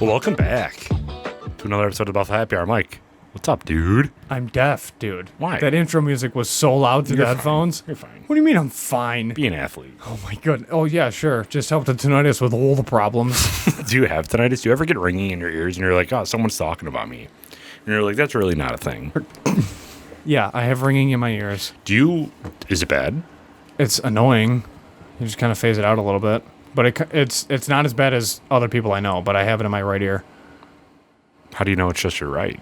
Well, welcome back to another episode of Buffalo Happy Hour. Mike, what's up, dude? I'm deaf, dude. Why? That intro music was so loud through the You're headphones. Fine. You're fine. What do you mean I'm fine? Be an athlete. Oh my god. Oh yeah, sure. Just helped the tinnitus with all the problems. Do you have tinnitus? Do you ever get ringing in your ears and you're like, oh, someone's talking about me? And you're like, that's really not a thing. Yeah, I have ringing in my ears. Is it bad? It's annoying. You just kind of phase it out a little bit. But it's not as bad as other people I know, but I have it in my right ear. How do you know it's just your right?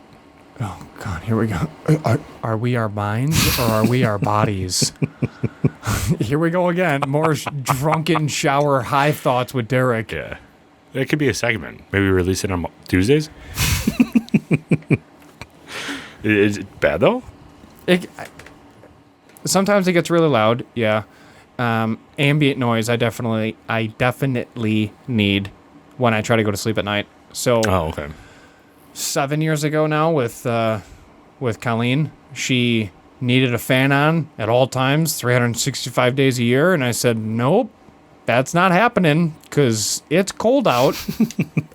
Oh god, here we go. Are we our minds or are we our bodies? Here we go again. More drunken shower high thoughts with Derek. Yeah. That could be a segment. Maybe release it on Tuesdays? Is it bad, though? Sometimes it gets really loud, yeah. Ambient noise I definitely need when I try to go to sleep at night. So Oh, okay. 7 years ago now with Colleen, she needed a fan on at all times, 365 days a year, and I said, nope, that's not happening because it's cold out.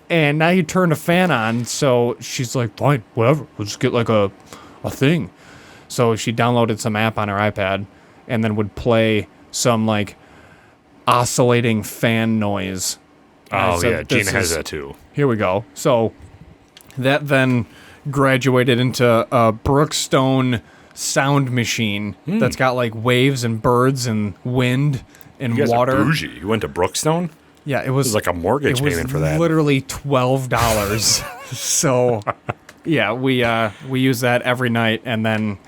And now you turn a fan on, so she's like, fine, whatever, we'll just get like a thing. So she downloaded some app on her iPad and then would play some like oscillating fan noise. Oh, So yeah. Gina this has is- that, too. Here we go. So that then graduated into a Brookstone sound machine that's got like waves and birds and wind and You guys water. are bougie. You went to Brookstone? Yeah, it was It was like a mortgage payment for that. Literally $12. So yeah, we use that every night, and then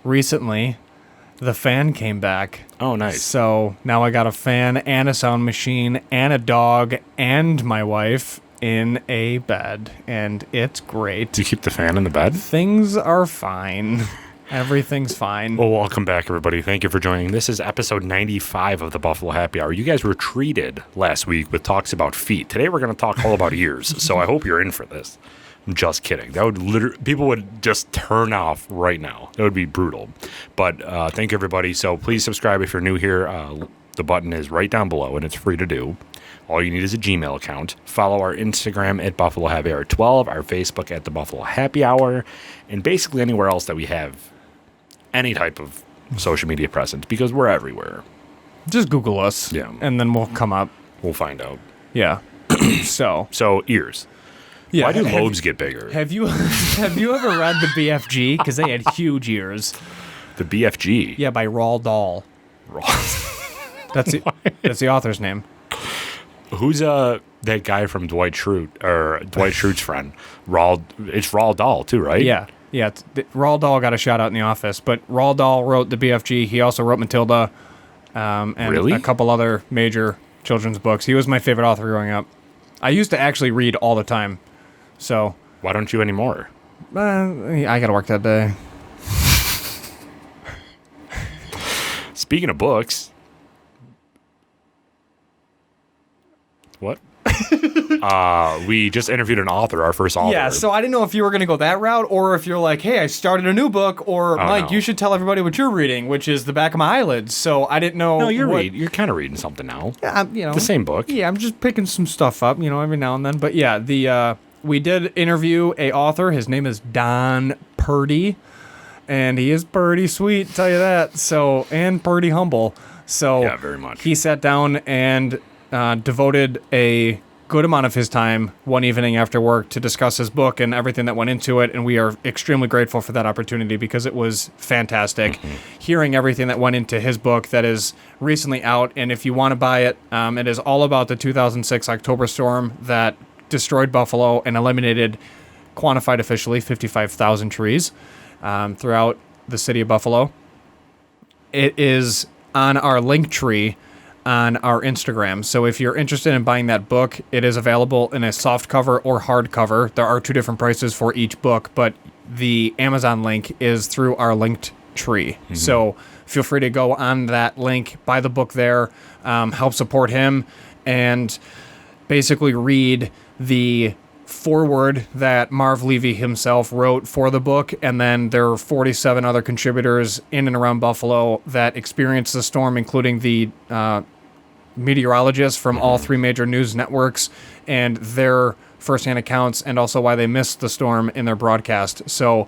recently the fan came back. Oh, nice. So now I got a fan and a sound machine and a dog and my wife in a bed, and it's great. Do you keep the fan in the bed? Things are fine. Everything's fine. Well, welcome back, everybody. Thank you for joining. This is episode 95 of the Buffalo Happy Hour. You guys were treated last week with talks about feet. Today, we're going to talk all about ears, so I hope you're in for this. I'm just kidding. That would people would just turn off right now. That would be brutal. But thank you, everybody. So please subscribe if you're new here. The button is right down below, and it's free to do. All you need is a Gmail account. Follow our Instagram at Buffalo Happy Hour 12, our Facebook at the Buffalo Happy Hour, and basically anywhere else that we have any type of social media presence, because we're everywhere. Just Google us, Yeah. and then we'll come up. We'll find out. Yeah. So Ears. yeah. Why do lobes get bigger? Have you ever read the BFG? Because they had huge ears. The BFG. Yeah, by Roald Dahl. That's the author's name. Who's that guy from Dwight Schrute, or Dwight Schrute's friend? It's Roald Dahl too, right? Yeah. Roald Dahl got a shout out in The Office, but Roald Dahl wrote the BFG. He also wrote Matilda, and Really? a couple other major children's books. He was my favorite author growing up. I used to actually read all the time. So Why don't you anymore? I gotta work that day. Speaking of books, what? We just interviewed an author, our first author. Yeah, so I didn't know if you were going to go that route, or if you're like, hey, I started a new book, or Mike, no. you should tell everybody what you're reading, which is The Back of My Eyelids. So I didn't know. No, you're what, You're kind of reading something now. Yeah, The same book. Yeah, I'm just picking some stuff up, every now and then. But yeah, we did interview a author. His name is Don Purdy, and he is pretty sweet, tell you that. So, and pretty humble. So Yeah, very much. He sat down and devoted a good amount of his time one evening after work to discuss his book and everything that went into it, and we are extremely grateful for that opportunity because it was fantastic hearing everything that went into his book that is recently out. And if you want to buy it, it is all about the 2006 October storm that destroyed Buffalo and eliminated, quantified officially, 55,000 trees throughout the city of Buffalo. It is on our link tree on our Instagram. So if you're interested in buying that book, it is available in a soft cover or hard cover. There are two different prices for each book, but the Amazon link is through our linked tree. So feel free to go on that link, buy the book there, help support him, and basically read the foreword that Marv Levy himself wrote for the book, and then there are 47 other contributors in and around Buffalo that experienced the storm, including the meteorologists from all three major news networks, and their firsthand accounts and also why they missed the storm in their broadcast. So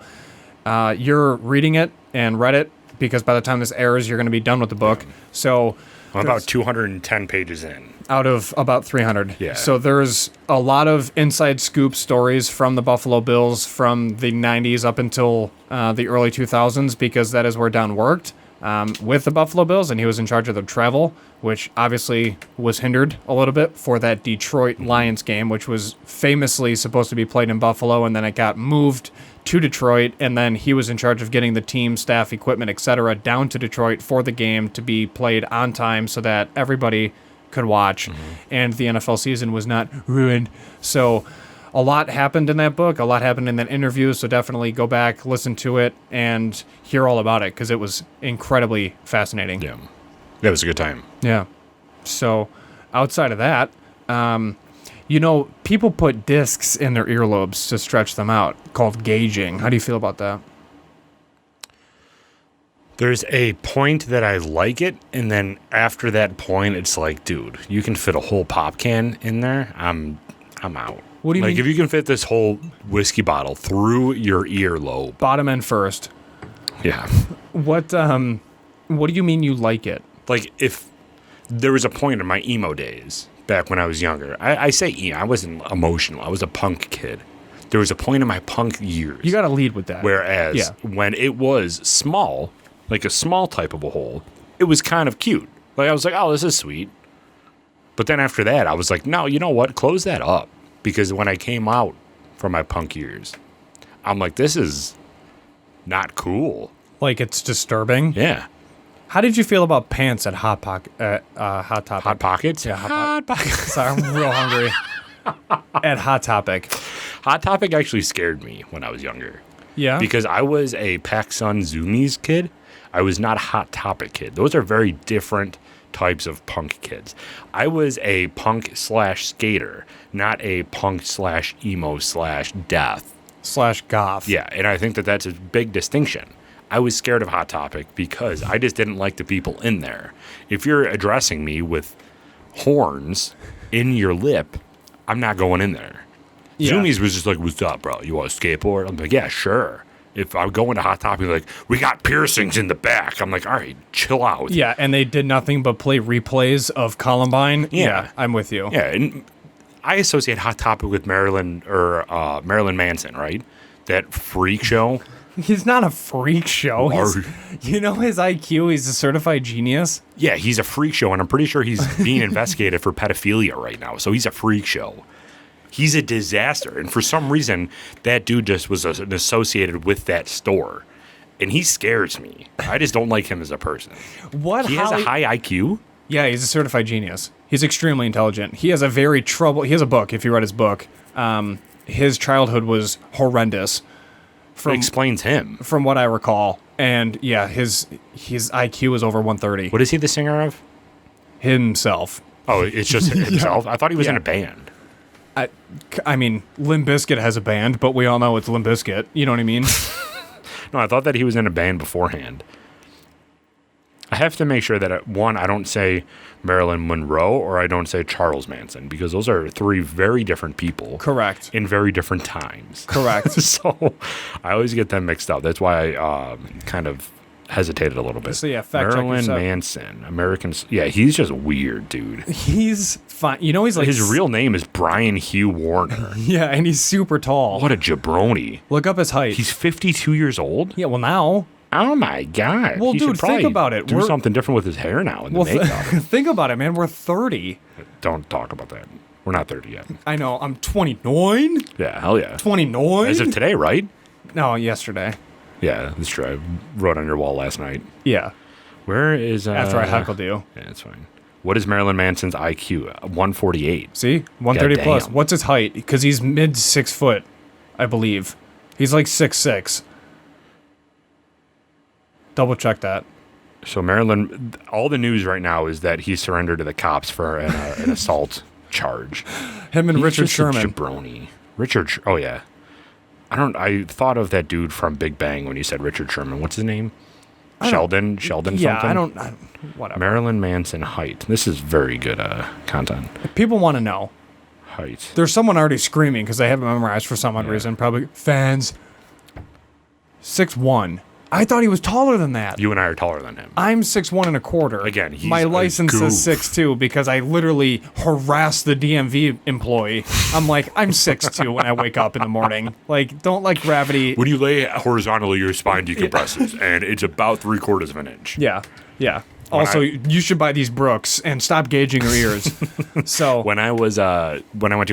you're reading it and read it because by the time this airs, you're going to be done with the book. So I'm about 210 pages in. Out of about 300. Yeah. So there's a lot of inside scoop stories from the Buffalo Bills from the 90s up until the early 2000s because that is where Don worked with the Buffalo Bills, and he was in charge of their travel, which obviously was hindered a little bit for that Detroit Lions game, which was famously supposed to be played in Buffalo, and then it got moved to Detroit, and then he was in charge of getting the team, staff, equipment, etc. down to Detroit for the game to be played on time so that everybody could watch, and the NFL season was not ruined. So a lot happened in that book, a lot happened in that interview, so definitely go back, listen to it, and hear all about it, because it was incredibly fascinating. Yeah. That was a good time. Yeah. So outside of that, you know, people put discs in their earlobes to stretch them out, called gauging. How do you feel about that? There's a point that I like it, and then after that point, it's like, dude, you can fit a whole pop can in there. I'm out. What do you like mean? if you can fit this whole whiskey bottle through your earlobe? Bottom end first. Yeah. What do you mean you like it? Like if there was a point in my emo days back when I was younger. I say emo. I wasn't emotional. I was a punk kid. There was a point in my punk years. You got to lead with that. Whereas when it was small, like a small type of a hole, it was kind of cute. Like I was like, oh, this is sweet. But then after that, I was like, no, you know what? Close that up. Because when I came out from my punk years, I'm like, this is not cool. Like it's disturbing. Yeah. How did you feel about pants at Hot Topic? Hot Pockets? Yeah, Hot Pockets. Sorry, I'm real hungry. At Hot Topic. Hot Topic actually scared me when I was younger. Yeah. Because I was a PacSun Zoomies kid. I was not a Hot Topic kid. Those are very different types of punk kids. I was a punk / skater, not a punk / emo / death. / goth. Yeah, and I think that that's a big distinction. I was scared of Hot Topic because I just didn't like the people in there. If you're addressing me with horns in your lip, I'm not going in there. Yeah. Zoomies was just like, what's up, bro? You want a skateboard? I'm like, yeah, sure. If I go into Hot Topic, like, we got piercings in the back. I'm like, all right, chill out. Yeah, and they did nothing but play replays of Columbine. Yeah. I'm with you. Yeah, and I associate Hot Topic with Marilyn Manson, right? That freak show. He's not a freak show. Or- You know his IQ? He's a certified genius. Yeah, he's a freak show, and I'm pretty sure he's being investigated for pedophilia right now. So he's a freak show. He's a disaster. And for some reason, that dude just was associated with that store. And he scares me. I just don't like him as a person. What? He has a high IQ? Yeah, he's a certified genius. He's extremely intelligent. He has he has a book, if you read his book. His childhood was horrendous. Explains him. From what I recall. And yeah, his IQ is over 130. What is he the singer of? Himself. Oh, it's just himself? I thought he was in a band. I mean, Limp Bizkit has a band, but we all know it's Limp Bizkit. You know what I mean? No, I thought that he was in a band beforehand. I have to make sure that, I don't say Marilyn Monroe or I don't say Charles Manson, because those are three very different people. Correct. In very different times. Correct. So I always get them mixed up. That's why I kind of hesitated a little bit. So yeah, fact check Marilyn yourself. Manson, Americans. Yeah, he's just weird, dude. He's fine. You know, he's like... His real name is Brian Hugh Warner. Yeah, and he's super tall. What a jabroni. Look up his height. He's 52 years old? Yeah, well, now... Oh my God. Well, He should dude, think probably about it. Do something different with his hair now and the makeup. Think about it, man. We're 30. Don't talk about that. We're not 30 yet. I know. I'm 29? Yeah, hell yeah. 29? As of today, right? No, yesterday. Yeah, that's true. I wrote on your wall last night. Yeah. Where is... After I heckled you. Yeah, that's fine. What is Marilyn Manson's IQ? 148. See? 130 plus. Goddamn. What's his height? Because he's mid 6 foot, I believe. He's like 6'6". Double check that. So Marilyn, all the news right now is that he surrendered to the cops for an assault charge. Him and He's Richard just a Sherman. jabroni. Oh yeah. I thought of that dude from Big Bang when you said Richard Sherman. What's his name? Sheldon Yeah, something? whatever. Marilyn Manson height. This is very good content. People want to know. height. There's someone already screaming because I haven't memorized for some odd reason. Probably fans. 6'1". I thought he was taller than that. You and I are taller than him. I'm 6'1" and a quarter. Again, he's my a license goof. says 6'2" because I literally harassed the DMV employee. I'm like, I'm 6'2" when I wake up in the morning. Like, don't let gravity. When you lay horizontally, your spine decompresses, and it's about 3/4 of an inch. Yeah, yeah. Also, you should buy these Brooks and stop gauging your ears. So When I went to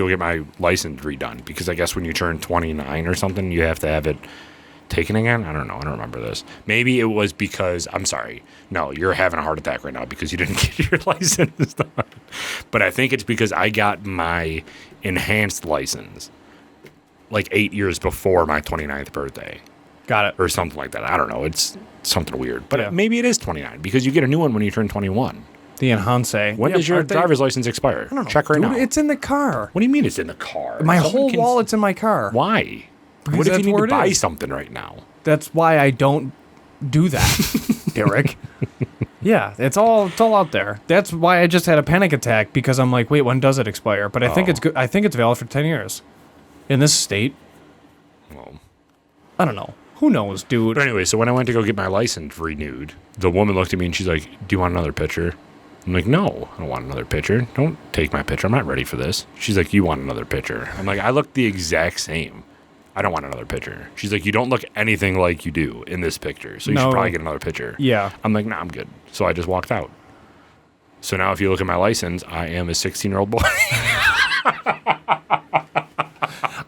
go get my license redone, because I guess when you turn 29 or something, you have to have it taken again? I don't know. I don't remember this. Maybe it was because, I'm sorry. No, you're having a heart attack right now because you didn't get your license done. But I think it's because I got my enhanced license like 8 years before my 29th birthday. got it. Or something like that. I don't know. It's something weird. But Yeah. maybe it is 29 because you get a new one when you turn 21. The enhance. When does your driver's license expire? I don't know. Check right Dude, now. It's in the car. What do you mean it's in the car? My Someone whole can- wallet's in my car. Why? Because What if you that's need where to it buy is. something right now? That's why I don't do that, Derek. Yeah, it's all out there. That's why I just had a panic attack because I'm like, wait, when does it expire? But I think it's good. I think it's valid for 10 years in this state. Well, I don't know. Who knows, dude? but anyway, so when I went to go get my license renewed, the woman looked at me and she's like, "Do you want another picture?" I'm like, "No, I don't want another picture. Don't take my picture. I'm not ready for this." She's like, "You want another picture?" I'm like, "I look the exact same. I don't want another picture." She's like, "You don't look anything like you do in this picture, so you No. should probably get another picture." Yeah. I'm like, "Nah, I'm good." So I just walked out. So now if you look at my license, I am a 16-year-old boy.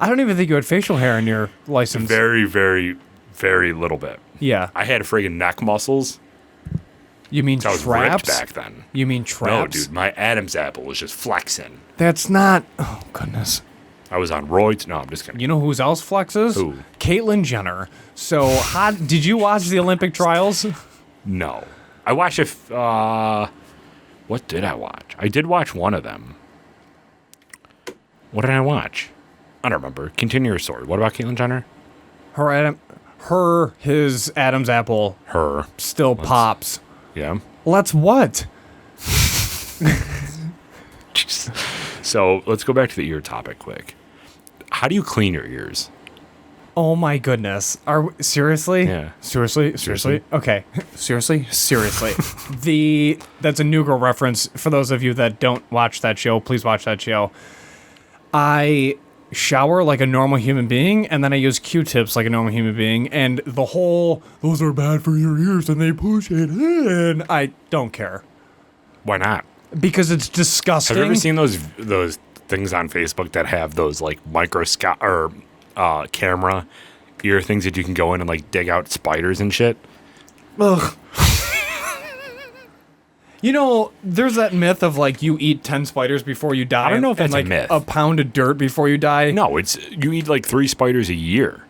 I don't even think you had facial hair in your license. Very, very, very little bit. Yeah. I had friggin' neck muscles. You mean So I was ripped traps? back then. You mean No, traps? dude, my Adam's apple was just flexing. That's not. Oh goodness. I was on roids. No, I'm just kidding. You know who's else flexes? Who? Caitlyn Jenner. So, did you watch the Olympic trials? No. I watched what did I watch? I did watch one of them. What did I watch? I don't remember. Continue your story. What about Caitlyn Jenner? His Adam's apple Her. still pops. Yeah. Let's what? So let's go back to the ear topic quick. How do you clean your ears? Oh my goodness. Seriously? Yeah. Seriously? Okay. Seriously? That's a New Girl reference. For those of you that don't watch that show, please watch that show. I shower like a normal human being, and then I use Q-tips like a normal human being, and the whole, those are bad for your ears, and they push it in. I don't care. Why not? Because it's disgusting. Have you ever seen those things on Facebook that have those like microscope or camera ear things that you can go in and like dig out spiders and shit? Ugh. You know, there's that myth of like you eat 10 spiders before you die. I don't know if and, that's a like, myth. A pound of dirt before you die. No, it's you eat like 3 spiders a year.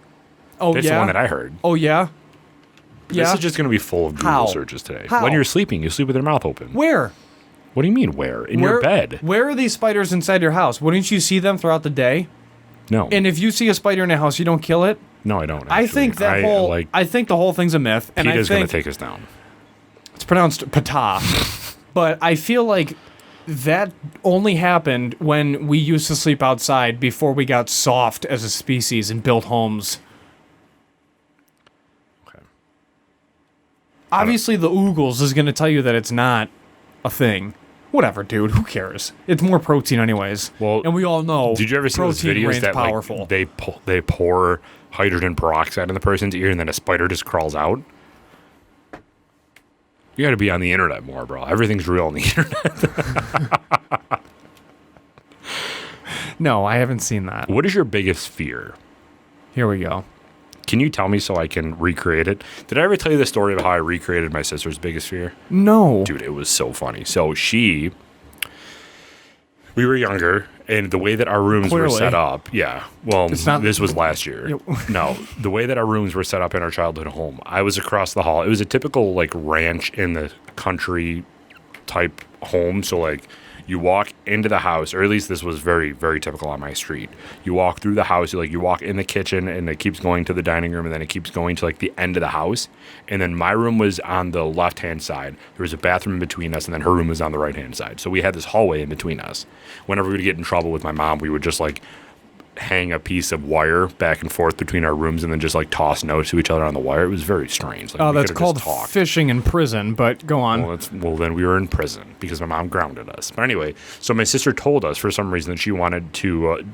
Oh, That's yeah. the one that I heard. Oh, yeah. Yeah. This is just going to be full of Google How? searches today. How? When you're sleeping, you sleep with your mouth open. Where? What do you mean where? In your bed? Where are these spiders inside your house? Wouldn't you see them throughout the day? No. And if you see a spider in a house, you don't kill it? No, I don't. I actually. think I think the whole thing's a myth. And PETA's I going think to take us down. it's pronounced pata. But I feel like that only happened when we used to sleep outside before we got soft as a species and built homes. Okay. Obviously, the oogles is going to tell you that it's not a thing. Whatever, dude. Who cares? It's more protein, anyways. Well, and we all know. Did you ever see those protein videos reigns that powerful. like they pour hydrogen peroxide in the person's ear and then a spider just crawls out? You got to be on the internet more, bro. Everything's real on the internet. No, I haven't seen that. What is your biggest fear? Here we go. Can you tell me so I can recreate it? Did I ever tell you the story of how I recreated my sister's biggest fear? No. Dude, it was so funny. So we were younger, and the way that our rooms were Clearly. set up, not- this was last year. No, the way that our rooms were set up in our childhood home, I was across the hall. It was a typical like ranch in the country type home. So like You walk into the house, or at least this was very, very typical on my street. You walk through the house, you walk in the kitchen, and it keeps going to the dining room, and then it keeps going to like the end of the house. And then my room was on the left-hand side. There was a bathroom in between us, and then her room was on the right-hand side. So we had this hallway in between us. Whenever we would get in trouble with my mom, we would just like hang a piece of wire back and forth between our rooms and then just like toss notes to each other on the wire. It was very strange. Like, that's called fishing in prison, but go on. Well, then we were in prison because my mom grounded us. But anyway, so my sister told us for some reason that she wanted to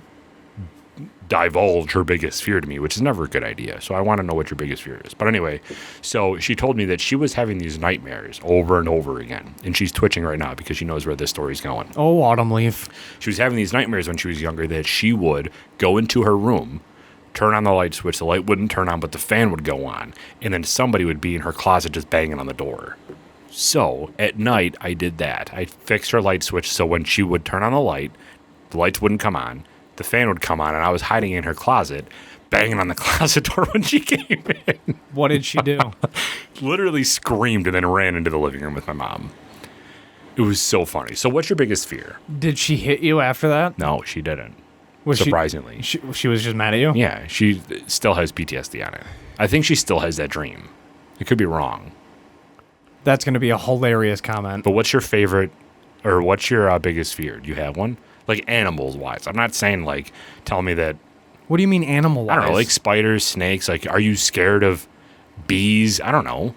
divulge her biggest fear to me, which is never a good idea. So I want to know what your biggest fear is. But anyway, so she told me that she was having these nightmares over and over again. And she's twitching right now because she knows where this story's going. Oh, Autumn Leaf. She was having these nightmares when she was younger that she would go into her room, turn on the light switch, the light wouldn't turn on, but the fan would go on. And then somebody would be in her closet just banging on the door. So at night, I did that. I fixed her light switch so when she would turn on the lights wouldn't come on. The fan would come on, and I was hiding in her closet, banging on the closet door when she came in. What did she do? Literally screamed and then ran into the living room with my mom. It was so funny. So what's your biggest fear? Did she hit you after that? No, she didn't. Was surprisingly. She was just mad at you? Yeah, she still has PTSD on it. I think she still has that dream. It could be wrong. That's going to be a hilarious comment. But what's your favorite, or what's your biggest fear? Do you have one? Like animals-wise. I'm not saying, like, tell me that... What do you mean animal-wise? I don't know, like spiders, snakes. Like, are you scared of bees? I don't know.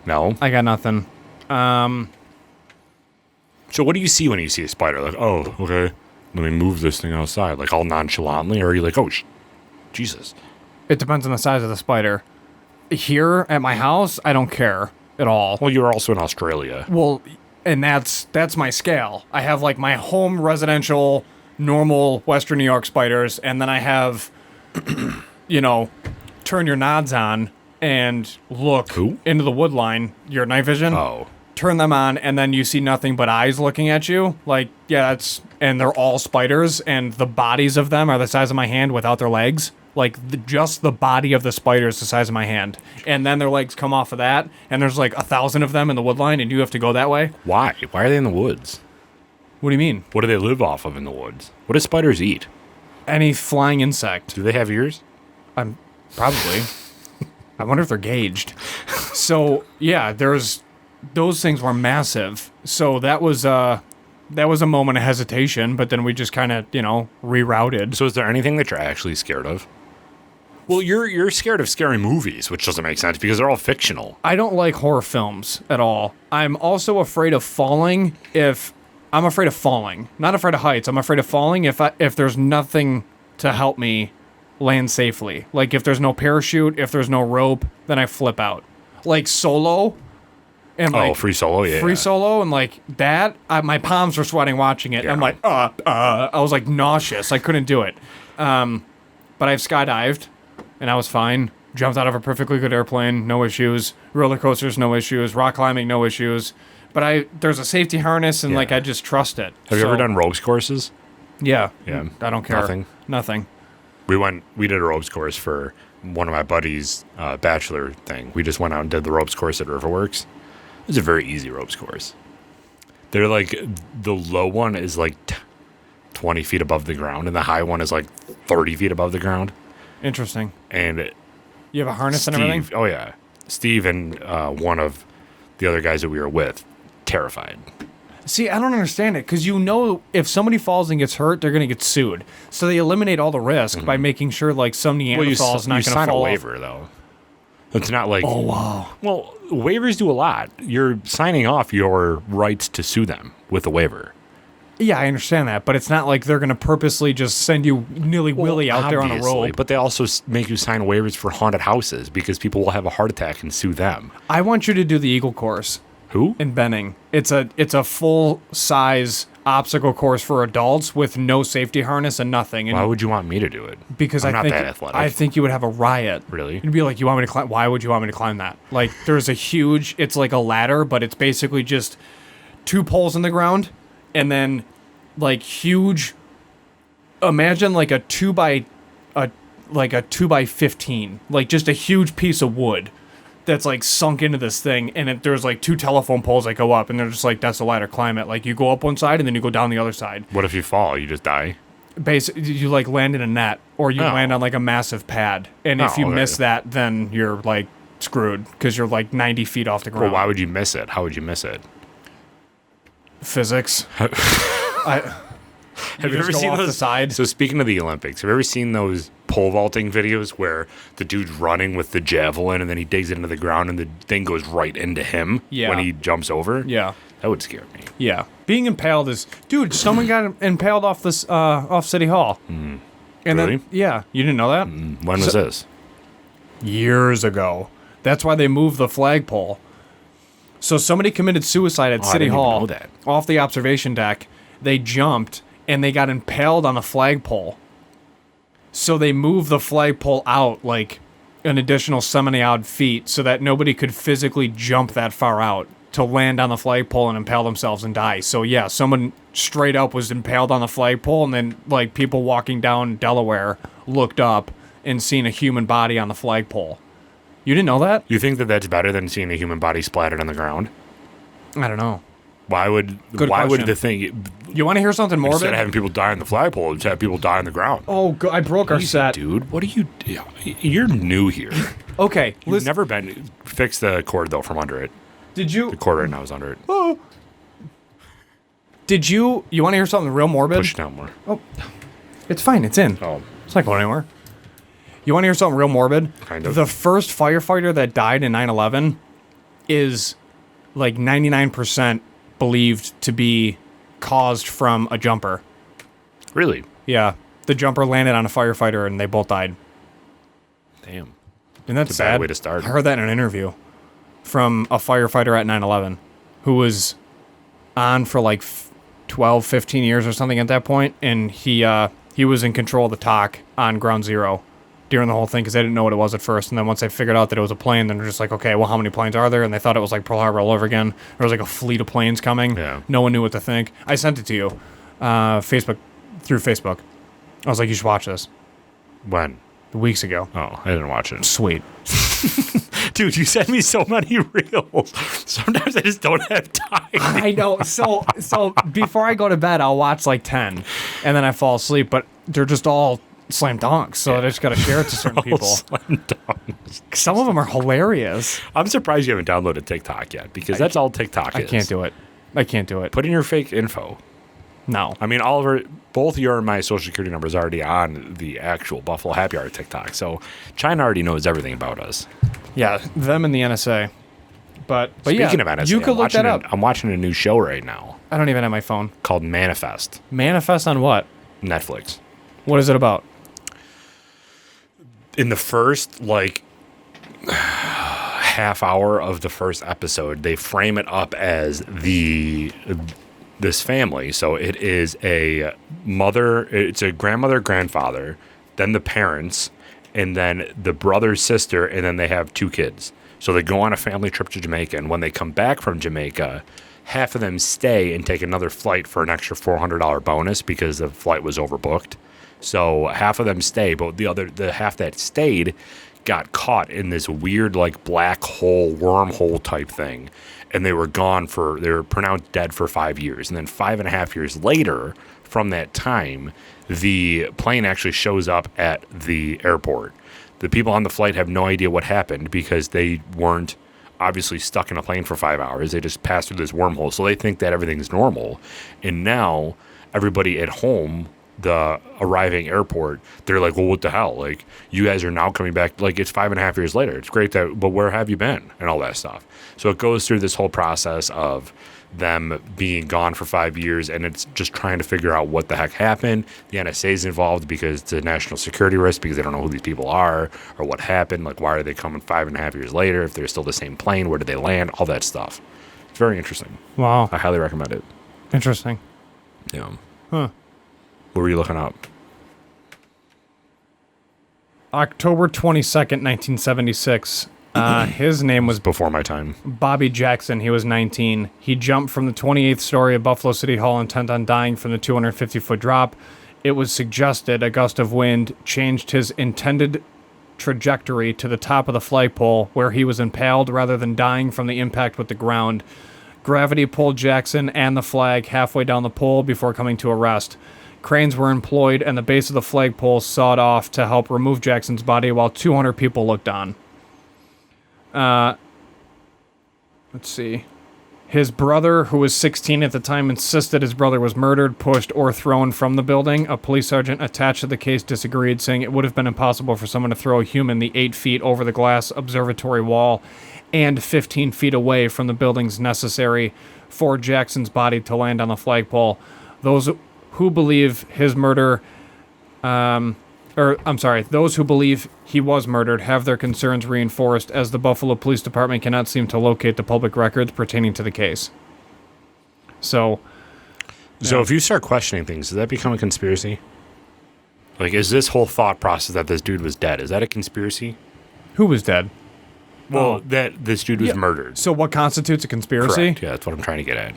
No? I got nothing. So what do you see when you see a spider? Like, oh, okay, let me move this thing outside. Like, all nonchalantly? Or are you like, oh, Jesus? It depends on the size of the spider. Here at my house, I don't care at all. Well, you're also in Australia. Well... And that's my scale. I have like my home residential, normal Western New York spiders, and then I have, turn your nods on and look into the wood line, your night vision. Oh. Turn them on, and then you see nothing but eyes looking at you. Like, yeah, and they're all spiders, and the bodies of them are the size of my hand without their legs. Like, just the body of the spider is the size of my hand. And then their legs come off of that, and there's like 1,000 of them in the wood line, and you have to go that way. Why? Why are they in the woods? What do you mean? What do they live off of in the woods? What do spiders eat? Any flying insect. Do they have ears? Probably. I wonder if they're gauged. So, yeah, those things were massive. So that was a moment of hesitation, but then we just kind of, rerouted. So is there anything that you're actually scared of? Well, you're scared of scary movies, which doesn't make sense because they're all fictional. I don't like horror films at all. I'm also afraid of falling I'm afraid of falling. Not afraid of heights. I'm afraid of falling if there's nothing to help me land safely. Like if there's no parachute, if there's no rope, then I flip out. Like Solo. And Free Solo, yeah. Free Solo, and like that, my palms were sweating watching it. Yeah. I'm like, I was like nauseous. I couldn't do it. But I've skydived, and I was fine. Jumped out of a perfectly good airplane, no issues. Roller coasters, no issues. Rock climbing, no issues. But there's a safety harness, and I just trust it. Have you ever done ropes courses? Yeah. Yeah. I don't care. Nothing. We did a ropes course for one of my buddies' bachelor thing. We just went out and did the ropes course at Riverworks. It was a very easy ropes course. They're like, the low one is like 20 feet above the ground, and the high one is like 30 feet above the ground. Interesting. And you have a harness and everything? Oh, yeah. Steve and one of the other guys that we were with, terrified. See, I don't understand it, because if somebody falls and gets hurt, they're going to get sued. So they eliminate all the risk by making sure like some Neanderthal is not going to fall off. You sign a waiver, though. It's not like... Oh, wow. Well, waivers do a lot. You're signing off your rights to sue them with a waiver. Yeah, I understand that, but it's not like they're going to purposely just send you nilly-willy out there on a rope. But they also make you sign waivers for haunted houses because people will have a heart attack and sue them. I want you to do the Eagle course. Who? In Benning. It's a full-size obstacle course for adults with no safety harness and nothing. And why would you want me to do it? Because I'm not that athletic. I think you would have a riot. Really? You'd be like, you want me to climb? Why would you want me to climb that? Like, there's it's like a ladder, but it's basically just 2 poles in the ground, and then like huge. Imagine like a 2 by 15, like just a huge piece of wood that's like sunk into this thing, and there's like 2 telephone poles that go up, and they're just like, that's the ladder, climb it. Like you go up one side and then you go down the other side. What if you fall? You just die? Basically, you like land in a net, or you land on like a massive pad, and if you miss that, then you're like screwed because you're like 90 feet off the ground. Well, why would you miss it? How would you miss it? Physics. Have you ever seen those? The side? So speaking of the Olympics, have you ever seen those pole vaulting videos where the dude's running with the javelin and then he digs it into the ground and the thing goes right into him when he jumps over? Yeah. That would scare me. Yeah. Being impaled is... Dude, someone got impaled off this off City Hall. Mm. And really? Then, yeah. You didn't know that? When was this? Years ago. That's why they moved the flagpole. So somebody committed suicide at City Hall know that. Off the observation deck. They jumped and they got impaled on a flagpole. So they moved the flagpole out like an additional 70-odd feet so that nobody could physically jump that far out to land on the flagpole and impale themselves and die. So yeah, someone straight up was impaled on the flagpole, and then like people walking down Delaware looked up and seen a human body on the flagpole. You didn't know that? You think that that's better than seeing a human body splattered on the ground? I don't know. Why would the thing... You want to hear something morbid? Instead of having people die on the flagpole, just have people die on the ground. Oh, I broke our set. Dude, what are you... You're new here. Okay. You've never been... Fix the cord, though, from under it. Did you... The cord right now is under it. Oh. Did you... You want to hear something real morbid? Push it down more. Oh. It's fine. It's in. Oh. It's not going anywhere. You want to hear something real morbid? Kind of. The first firefighter that died in 9/11 is like 99% believed to be caused from a jumper. Really? Yeah. The jumper landed on a firefighter and they both died. Damn. And that's sad. A bad way to start. I heard that in an interview from a firefighter at 9/11 who was on for like 12, 15 years or something at that point, and he was in control of the TOC on Ground Zero during the whole thing because they didn't know what it was at first, and then once they figured out that it was a plane, then they're just like, okay, well, how many planes are there? And they thought it was like Pearl Harbor all over again. There was like a fleet of planes coming. Yeah. No one knew what to think. I sent it to you, through Facebook. I was like, you should watch this. When? Weeks ago. Oh, I didn't watch it. Sweet. Dude, you send me so many reels. Sometimes I just don't have time. I know. So before I go to bed, I'll watch like 10, and then I fall asleep. But they're just all slam dunks, so I just got to share it to certain people. Slam dunks. Some of them are hilarious. I'm surprised you haven't downloaded TikTok yet, because that's all TikTok is. I can't do it. Put in your fake info. No. I mean, both your and my social security numbers are already on the actual Buffalo Happy Hour TikTok, so China already knows everything about us. Yeah, them and the NSA. But Speaking of NSA, you could look that up. I'm watching a new show right now. I don't even have my phone. Called Manifest. Manifest on what? Netflix. What is it about? In the first, half hour of the first episode, they frame it up as this family. So it is a mother, it's a grandmother, grandfather, then the parents, and then the brother, sister, and then they have 2 kids. So they go on a family trip to Jamaica, and when they come back from Jamaica, half of them stay and take another flight for an extra $400 bonus because the flight was overbooked. So half of them stay, but the half that stayed got caught in this weird black hole, wormhole type thing. And they were pronounced dead for 5 years. And then 5.5 years later, from that time, the plane actually shows up at the airport. The people on the flight have no idea what happened because they weren't obviously stuck in a plane for 5 hours. They just passed through this wormhole. So they think that everything's normal. And now everybody at home, the arriving airport, they're like, well, what the hell? You guys are now coming back. It's 5.5 years later. It's great but where have you been? And all that stuff. So it goes through this whole process of them being gone for 5 years, and it's just trying to figure out what the heck happened. The NSA is involved because it's a national security risk because they don't know who these people are or what happened. Why are they coming 5.5 years later? If they're still the same plane, where did they land? All that stuff. It's very interesting. Wow. I highly recommend it. Interesting. Yeah. Huh. What were you looking up? October 22nd, 1976. His name was Before my time. Bobby Jackson. He was 19. He jumped from the 28th story of Buffalo City Hall intent on dying from the 250-foot drop. It was suggested a gust of wind changed his intended trajectory to the top of the flagpole where he was impaled rather than dying from the impact with the ground. Gravity pulled Jackson and the flag halfway down the pole before coming to a rest. Cranes were employed and the base of the flagpole sawed off to help remove Jackson's body while 200 people looked on. Let's see. His brother, who was 16 at the time, insisted his brother was murdered, pushed, or thrown from the building. A police sergeant attached to the case disagreed, saying it would have been impossible for someone to throw a human the 8 feet over the glass observatory wall and 15 feet away from the buildings necessary for Jackson's body to land on the flagpole. Those who believe his murder, those who believe he was murdered have their concerns reinforced as the Buffalo Police Department cannot seem to locate the public records pertaining to the case. So if you start questioning things, does that become a conspiracy? Like, is this whole thought process that this dude was dead, is that a conspiracy? Who was dead? Well, that this dude was murdered. So what constitutes a conspiracy? Correct. Yeah, that's what I'm trying to get at.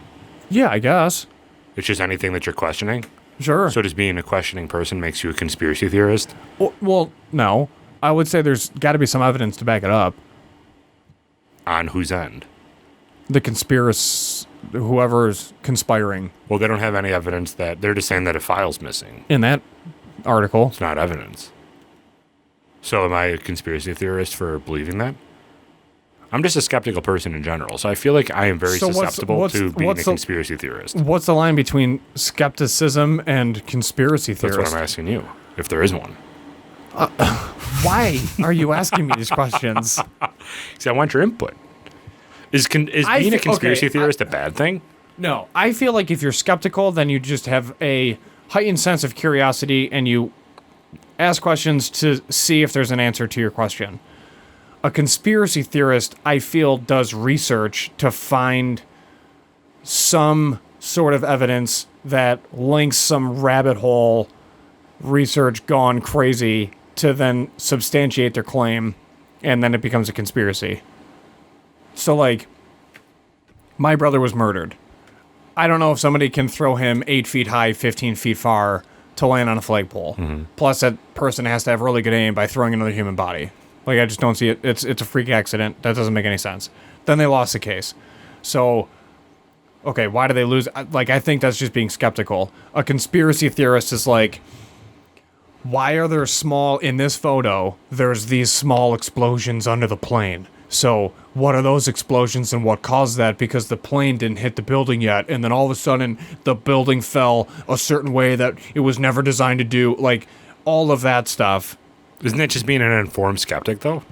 Yeah, I guess. It's just anything that you're questioning? Sure. So does being a questioning person makes you a conspiracy theorist? Well, no. I would say there's got to be some evidence to back it up. On whose end? The whoever's conspiring. Well, they don't have any evidence that... They're just saying that a file's missing. In that article. It's not evidence. So am I a conspiracy theorist for believing that? I'm just a skeptical person in general, so I feel like I am very susceptible to being a conspiracy theorist. What's the line between skepticism and conspiracy theorist? That's what I'm asking you, if there is one. Why are you asking me these questions? Because I want your input. Is being a conspiracy theorist a bad thing? No. I feel like if you're skeptical, then you just have a heightened sense of curiosity and you ask questions to see if there's an answer to your question. A conspiracy theorist, I feel, does research to find some sort of evidence that links some rabbit hole research gone crazy to then substantiate their claim, and then it becomes a conspiracy. So, like, my brother was murdered. I don't know if somebody can throw him 8 feet high, 15 feet far to land on a flagpole. Mm-hmm. Plus, that person has to have really good aim by throwing another human body. Like, I just don't see it. It's a freak accident. That doesn't make any sense. Then they lost the case. So, okay, why do they lose? Like, I think that's just being skeptical. A conspiracy theorist is like, why are there in this photo, there's these small explosions under the plane. So, what are those explosions and what caused that? Because the plane didn't hit the building yet, and then all of a sudden, the building fell a certain way that it was never designed to do. Like, all of that stuff. Isn't that just being an informed skeptic, though?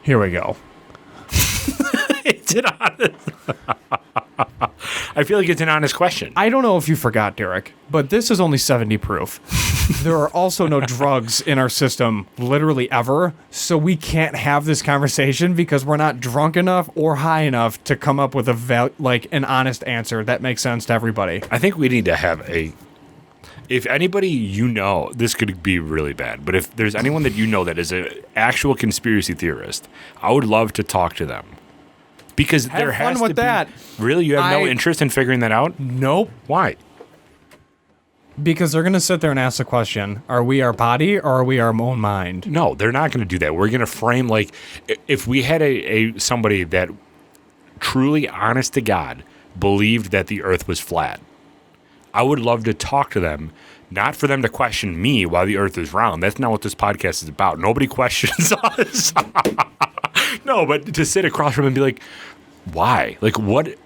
Here we go. It's an honest... I feel like it's an honest question. I don't know if you forgot, Derek, but this is only 70 proof. There are also no drugs in our system, literally ever, so we can't have this conversation because we're not drunk enough or high enough to come up with an honest answer that makes sense to everybody. I think we need to have if anybody this could be really bad, but if there's anyone that that is an actual conspiracy theorist, I would love to talk to them. Because there has to be... that. Really? You have no interest in figuring that out? Nope. Why? Because they're going to sit there and ask the question, are we our body or are we our own mind? No, they're not going to do that. We're going to frame, like, if we had somebody that truly, honest to God, believed that the earth was flat, I would love to talk to them, not for them to question me why the earth is round. That's not what this podcast is about. Nobody questions us. No, but to sit across from him and be like, why? Like, what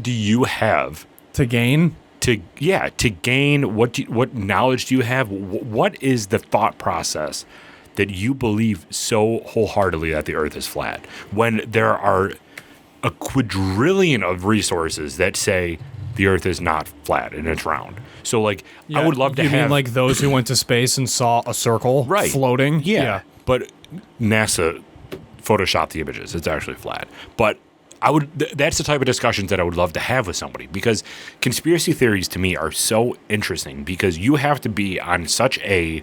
do you have to gain? To gain. What knowledge do you have? What is the thought process that you believe so wholeheartedly that the earth is flat when there are a quadrillion of resources that say the earth is not flat and it's round? So, like, I would love to have... You mean like those who went to space and saw a circle floating? Yeah. But NASA... Photoshop the images. It's actually flat. But that's the type of discussions that I would love to have with somebody, because conspiracy theories to me are so interesting because you have to be on such an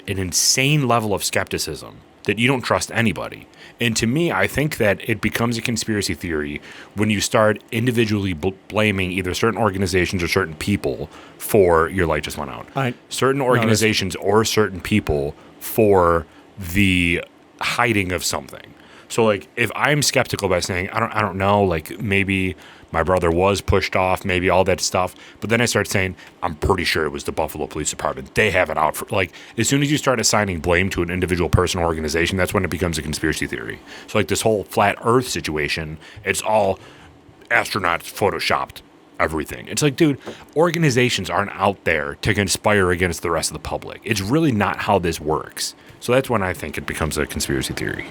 insane level of skepticism that you don't trust anybody. And to me, I think that it becomes a conspiracy theory when you start individually blaming either certain organizations or certain people for your light just went out. Certain organizations or certain people for the hiding of something. So like if I'm skeptical by saying I don't know, like maybe my brother was pushed off, maybe all that stuff, but then I start saying I'm pretty sure it was the Buffalo Police Department. They have it out for, like, as soon as you start assigning blame to an individual person or organization, that's when it becomes a conspiracy theory. So like this whole flat earth situation, it's all astronauts photoshopped everything. It's like, dude, organizations aren't out there to conspire against the rest of the public. It's really not how this works. So that's when I think it becomes a conspiracy theory.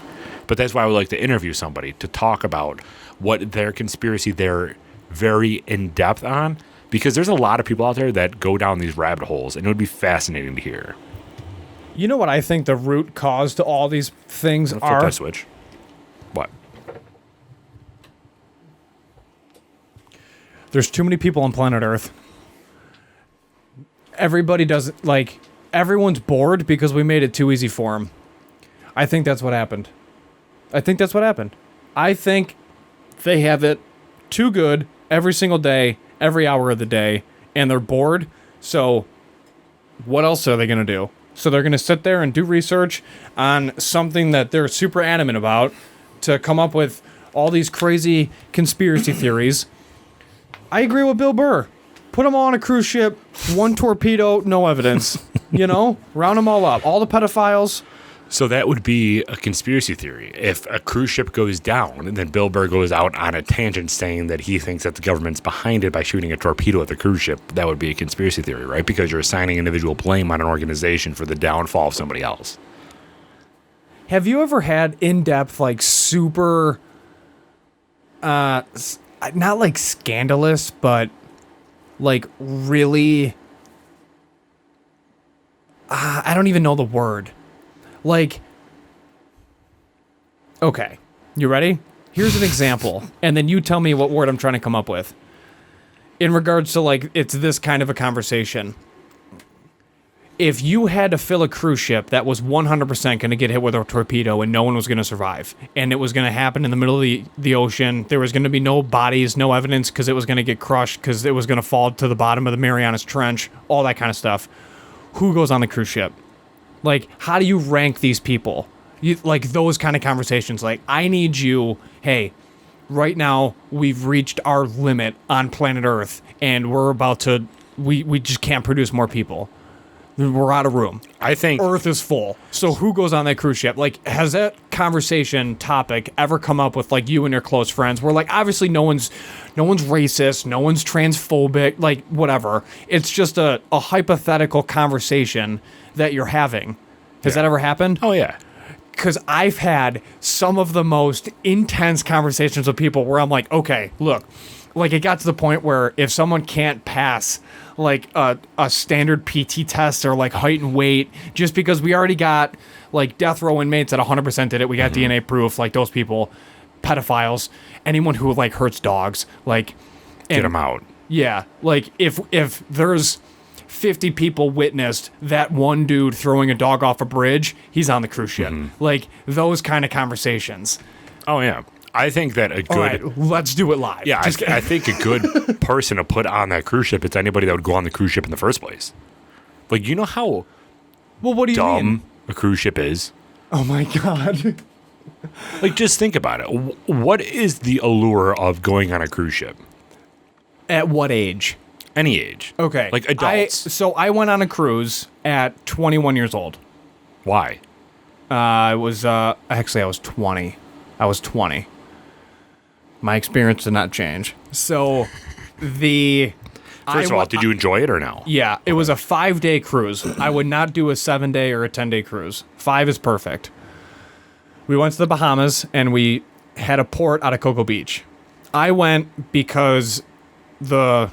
But that's why I would like to interview somebody to talk about what their conspiracy they're very in-depth on, because there's a lot of people out there that go down these rabbit holes, and it would be fascinating to hear. You know what I think the root cause to all these things Flip are? that switch. What? There's too many people on planet Earth. Everybody does, like, everyone's bored because we made it too easy for them. I think that's what happened. I think they have it too good every single day, every hour of the day, and they're bored. So what else are they going to do? So they're going to sit there and do research on something that they're super adamant about to come up with all these crazy conspiracy theories. I agree with Bill Burr. Put them all on a cruise ship, one torpedo, no evidence. Round them all up. All the pedophiles. So that would be a conspiracy theory. If a cruise ship goes down, and then Bill Burr goes out on a tangent saying that he thinks that the government's behind it by shooting a torpedo at the cruise ship, that would be a conspiracy theory, right? Because you're assigning individual blame on an organization for the downfall of somebody else. Have you ever had in-depth, like, super, not like scandalous, but like really, I don't even know the word. Like, okay, you ready? Here's an example, and then you tell me what word I'm trying to come up with. In regards to, like, it's this kind of a conversation. If you had to fill a cruise ship that was 100% going to get hit with a torpedo and no one was going to survive, and it was going to happen in the middle of the ocean, there was going to be no bodies, no evidence because it was going to get crushed because it was going to fall to the bottom of the Marianas Trench, all that kind of stuff. Who goes on the cruise ship? Like, how do you rank these people? Like, those kind of conversations. Like, I need you, hey, right now we've reached our limit on planet Earth, and we're about to, we just can't produce more people. We're out of room. I think Earth is full. So who goes on that cruise ship? Like, has that conversation topic ever come up with, like, you and your close friends where, like, obviously no one's racist, no one's transphobic, like, whatever. It's just a hypothetical conversation that you're having. Has that ever happened? Oh, yeah. Because I've had some of the most intense conversations with people where I'm like, okay, look, like, it got to the point where if someone can't pass, like, a standard PT test or, like, height and weight, just because we already got, like, death row inmates that 100% did it, we got DNA proof, like, those people, pedophiles, anyone who, like, hurts dogs, like, Get them out. Yeah, like, if there's 50 people witnessed that one dude throwing a dog off a bridge, he's on the cruise ship. Like, those kind of conversations. Oh, yeah. I think that a good... All right, let's do it live. Yeah, I think a good person to put on that cruise ship, it's anybody that would go on the cruise ship in the first place. Like, you know how well, what do you mean? dumb a cruise ship is? Oh, my God. Like, just think about it. What is the allure of going on a cruise ship? At what age? Any age. Okay. Like adults. So I went on a cruise at 21 years old. Why? I was 20. I was 20. My experience did not change. So First of all, did you enjoy it or no? Yeah, it was a 5-day cruise. I would not do a 7-day or a 10-day cruise. 5 is perfect. We went to the Bahamas, and we had a port out of Cocoa Beach. I went because the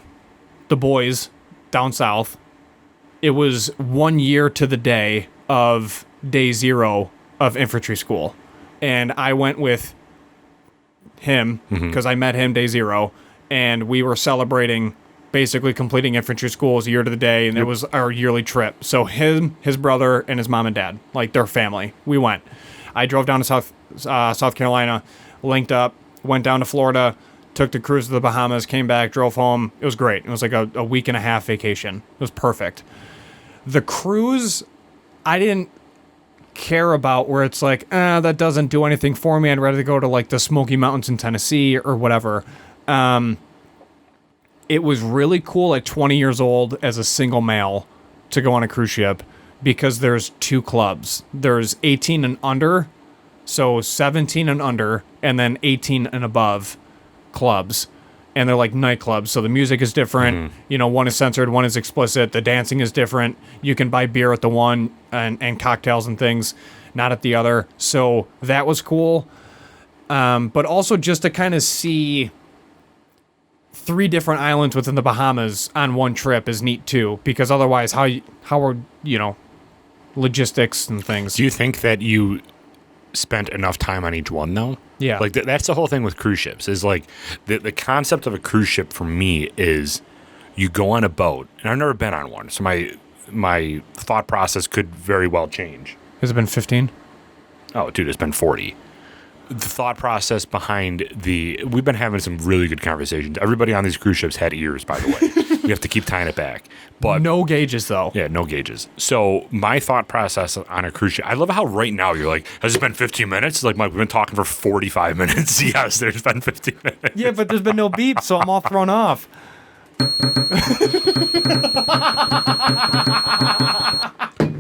boys down south, it was 1 year to the day of day 0 of infantry school. And I went with him because I met him day 0, and we were celebrating basically completing infantry school as a year to the day, and it was our yearly trip. So him, his brother, and his mom and dad, like their family, we went. I drove down to South Carolina, linked up, went down to Florida, took the cruise to the Bahamas, came back, drove home. It was great. It was like a week and a half vacation. It was perfect. The cruise, I didn't care about, where it's like, that doesn't do anything for me. I'd rather go to like the Smoky Mountains in Tennessee or whatever. It was really cool at 20 years old as a single male to go on a cruise ship because there's two clubs. There's 18 and under, so 17 and under, and then 18 and above clubs. And they're like nightclubs, so the music is different. You know, one is censored, one is explicit. The dancing is different. You can buy beer at the one and cocktails and things, not at the other. So that was cool. But also just to kind of see 3 different islands within the Bahamas on one trip is neat too. Because otherwise, how are, you know, logistics and things. Do you think that you spent enough time on each one though? Yeah. Like that's the whole thing with cruise ships is like the concept of a cruise ship for me is you go on a boat, and I've never been on one, so my thought process could very well change. Has it been 15? Oh, dude, it's been 40. The thought process behind we've been having some really good conversations. Everybody on these cruise ships had ears, by the way. We have to keep tying it back. But no gauges, though. Yeah, no gauges. So my thought process on a cruise ship, I love how right now you're like, has it been 15 minutes? Like, Mike, we've been talking for 45 minutes. Yes, there's been 15 minutes. Yeah, but there's been no beep, so I'm all thrown off.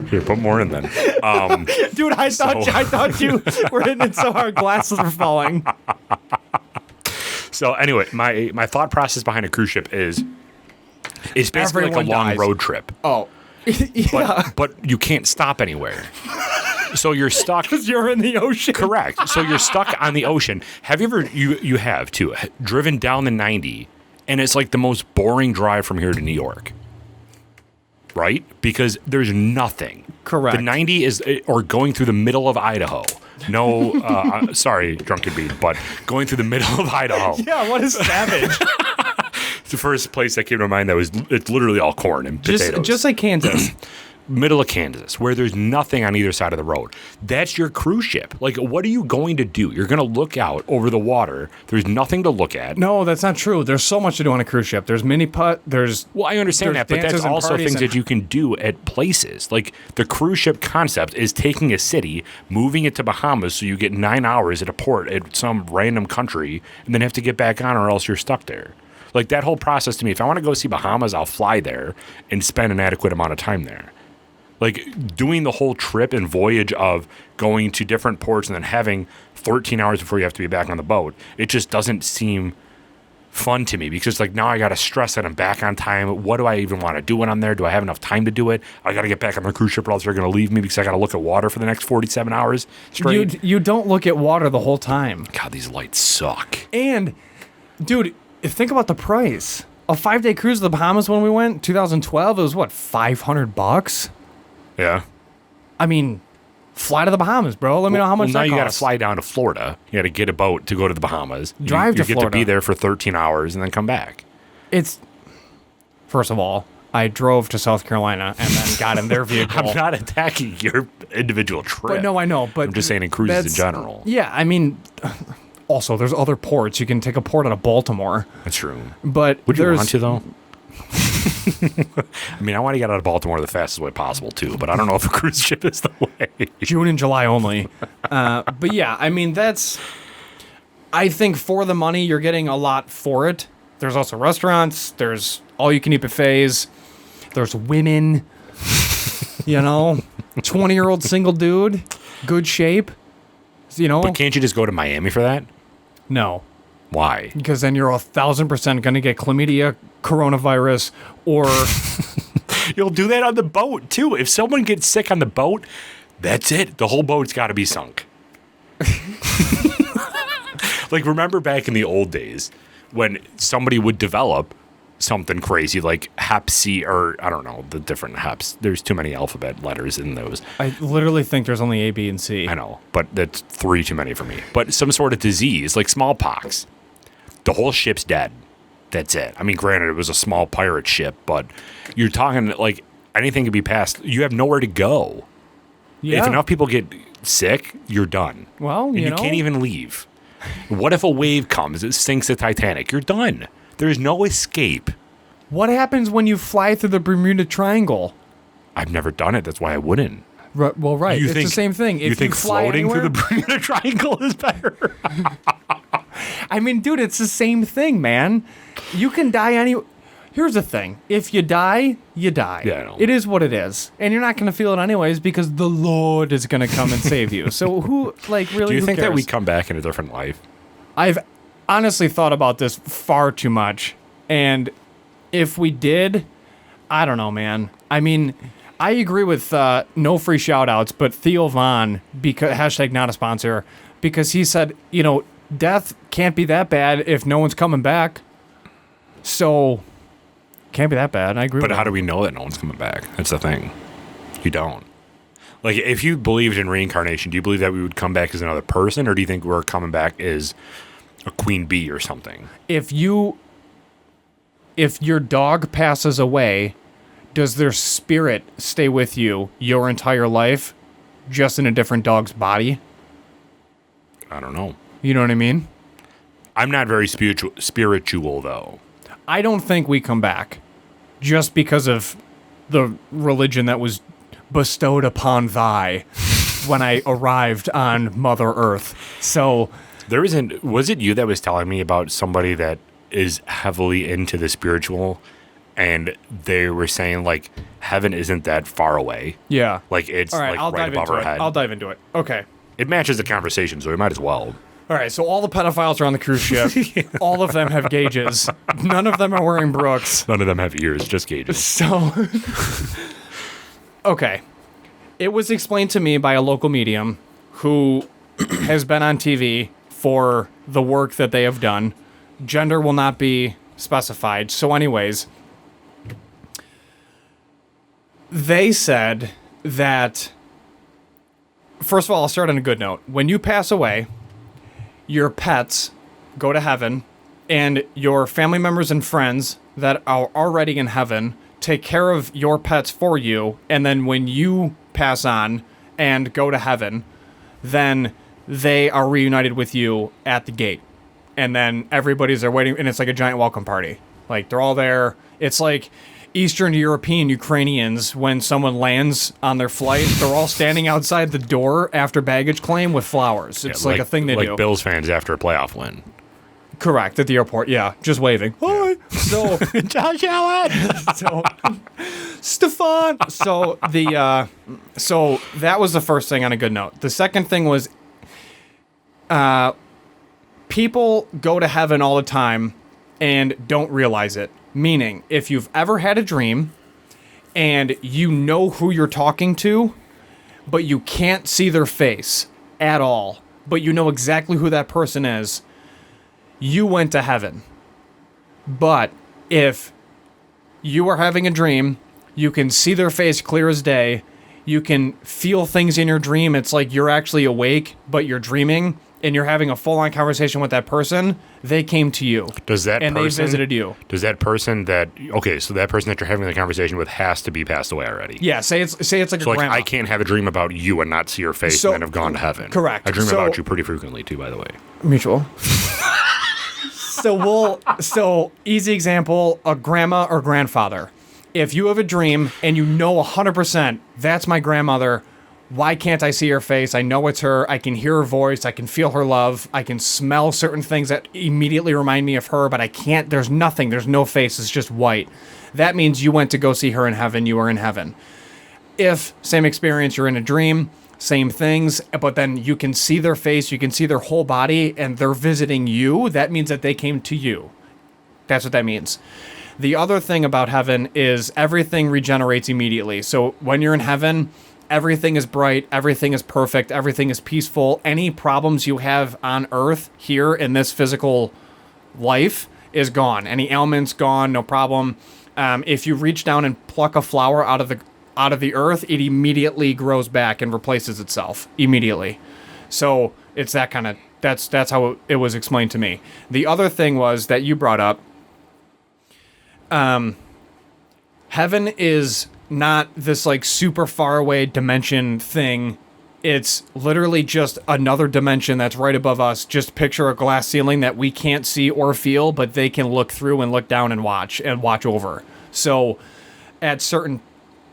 Here, put more in then. Dude, I thought you were hitting it so hard, glasses were falling. So anyway, my thought process behind a cruise ship is it's basically Everyone like a long dies. road trip. Oh. Yeah. But you can't stop anywhere. So you're stuck. Because you're in the ocean. Correct. So you're stuck on the ocean. Have you ever, you have too, driven down the 90, and it's like the most boring drive from here to New York. Right? Because there's nothing. Correct. The 90 is, or going through the middle of Idaho. No, sorry, Drunken Beat, but going through the middle of Idaho. Yeah, what is savage? It's the first place that came to mind it's literally all corn and potatoes. Just like Kansas. Middle of Kansas, where there's nothing on either side of the road. That's your cruise ship. Like, what are you going to do? You're going to look out over the water. There's nothing to look at. No, that's not true. There's so much to do on a cruise ship. There's mini putt. Well, I understand that, but that's also things that you can do at places. Like, the cruise ship concept is taking a city, moving it to Bahamas so you get 9 hours at a port at some random country, and then have to get back on or else you're stuck there. Like, that whole process to me, if I want to go see Bahamas, I'll fly there and spend an adequate amount of time there. Like, doing the whole trip and voyage of going to different ports and then having 13 hours before you have to be back on the boat, it just doesn't seem fun to me because, like, now I got to stress that I'm back on time. What do I even want to do when I'm there? Do I have enough time to do it? I got to get back on the cruise ship or else they're going to leave me because I got to look at water for the next 47 hours straight. You don't look at water the whole time. God, these lights suck. And, dude, think about the price. A 5-day cruise to the Bahamas when we went, 2012, it was what, $500? Yeah. I mean, fly to the Bahamas, bro. Let me know how much that now costs. you got to fly down to Florida. You got to get a boat to go to the Bahamas. Drive to You get Florida. to be there for 13 hours and then come back. It's, first of all, I drove to South Carolina and then got in their vehicle. I'm not attacking your individual trip. But no, I know. But I'm just saying in cruises in general. Yeah, I mean, also, there's other ports. You can take a port out of Baltimore. That's true. But Would you want to, though? I mean, I want to get out of Baltimore the fastest way possible, too, but I don't know if a cruise ship is the way. June and July only. But yeah, I mean, I think for the money, you're getting a lot for it. There's also restaurants. There's all-you-can-eat buffets. There's women. 20-year-old single dude. Good shape. But can't you just go to Miami for that? No. Why? Because then you're 1,000% going to get chlamydia, coronavirus, or... You'll do that on the boat, too. If someone gets sick on the boat, that's it. The whole boat's got to be sunk. Like, remember back in the old days when somebody would develop something crazy like Hep C, or I don't know, the different Heps. There's too many alphabet letters in those. I literally think there's only A, B, and C. I know, but that's 3 too many for me. But some sort of disease, like smallpox, the whole ship's dead. That's it. I mean, granted, it was a small pirate ship, but you're talking like anything could be passed. You have nowhere to go. Yeah. If enough people get sick, you're done. Well, and you can't even leave. What if a wave comes, it sinks the Titanic? You're done. There's no escape. What happens when you fly through the Bermuda Triangle? I've never done it. That's why I wouldn't. Well, right. You It's think, the same thing. If you think fly floating anywhere, through the Bermuda Triangle is better? I mean, dude, it's the same thing, man. You can die any. Here's the thing: if you die, you die. Yeah, I know. It is what it is, and you're not going to feel it anyways because the Lord is going to come and save you. So who, like, really? Do you who think that cares? we come back in a different life? I've honestly thought about this far too much, and if we did, I don't know, man. I mean, I agree with no free shout-outs, but Theo Von, because hashtag not a sponsor, because he said, death can't be that bad if no one's coming back. So, can't be that bad. I agree with But how that. do we know that no one's coming back? That's the thing. You don't. Like, if you believed in reincarnation, do you believe that we would come back as another person, or do you think we're coming back as a queen bee or something? If your dog passes away, does their spirit stay with you your entire life, just in a different dog's body? I don't know. You know what I mean? I'm not very spiritual, though. I don't think we come back just because of the religion that was bestowed upon thy when I arrived on Mother Earth. So There isn't. Was it you that was telling me about somebody that is heavily into the spiritual, and they were saying like heaven isn't that far away? yeah. Like it's All right, like I'll right dive above into our it. head. I'll dive into it. Okay. It matches the conversation, so we might as well. All right, so all the pedophiles are on the cruise ship. All of them have gauges. None of them are wearing Brooks. None of them have ears, just gauges. So, okay. It was explained to me by a local medium who has been on TV for the work that they have done. Gender will not be specified. So, anyways, they said that, first of all, I'll start on a good note. When you pass away, your pets go to heaven, and your family members and friends that are already in heaven take care of your pets for you, and then when you pass on and go to heaven, then they are reunited with you at the gate. And then everybody's there waiting, and it's like a giant welcome party. Like, they're all there. It's like Eastern European Ukrainians, when someone lands on their flight, they're all standing outside the door after baggage claim with flowers. It's like a thing they do. Like Bills fans after a playoff win. Correct, at the airport, yeah, just waving. Hi. So, Josh Allen! so Stefan. So that was the first thing on a good note. The second thing was, people go to heaven all the time and don't realize it. Meaning, if you've ever had a dream and you know who you're talking to, but you can't see their face at all, but you know exactly who that person is, you went to heaven. But if you are having a dream, you can see their face clear as day, you can feel things in your dream, it's like you're actually awake, but you're dreaming, and you're having a full-on conversation with that person, they came to you. Does that and person, they visited you. Does that person that, okay, so that person that you're having the conversation with has to be passed away already? Yeah, say it's like So a like, grandma. I can't have a dream about you and not see your face So- and then have gone to heaven. Correct. I dream So- about you pretty frequently too, by the way. Mutual. So easy example, a grandma or grandfather. If you have a dream and you know 100% that's my grandmother, why can't I see her face? I know it's her. I can hear her voice. I can feel her love. I can smell certain things that immediately remind me of her, but I can't. There's nothing. There's no face. It's just white. That means you went to go see her in heaven. You are in heaven. If, same experience, you're in a dream, same things, but then you can see their face, you can see their whole body, and they're visiting you, that means that they came to you. That's what that means. The other thing about heaven is everything regenerates immediately. So when you're in heaven, everything is bright, everything is perfect, everything is peaceful. Any problems you have on earth here in this physical life is gone. Any ailments gone, no problem. If you reach down and pluck a flower out of the earth, it immediately grows back and replaces itself immediately. So it's that kind of, that's how it was explained to me. The other thing was that you brought up, heaven is not this like super far away dimension thing. It's literally just another dimension that's right above us. Just picture a glass ceiling that we can't see or feel, but they can look through and look down and watch over. So at certain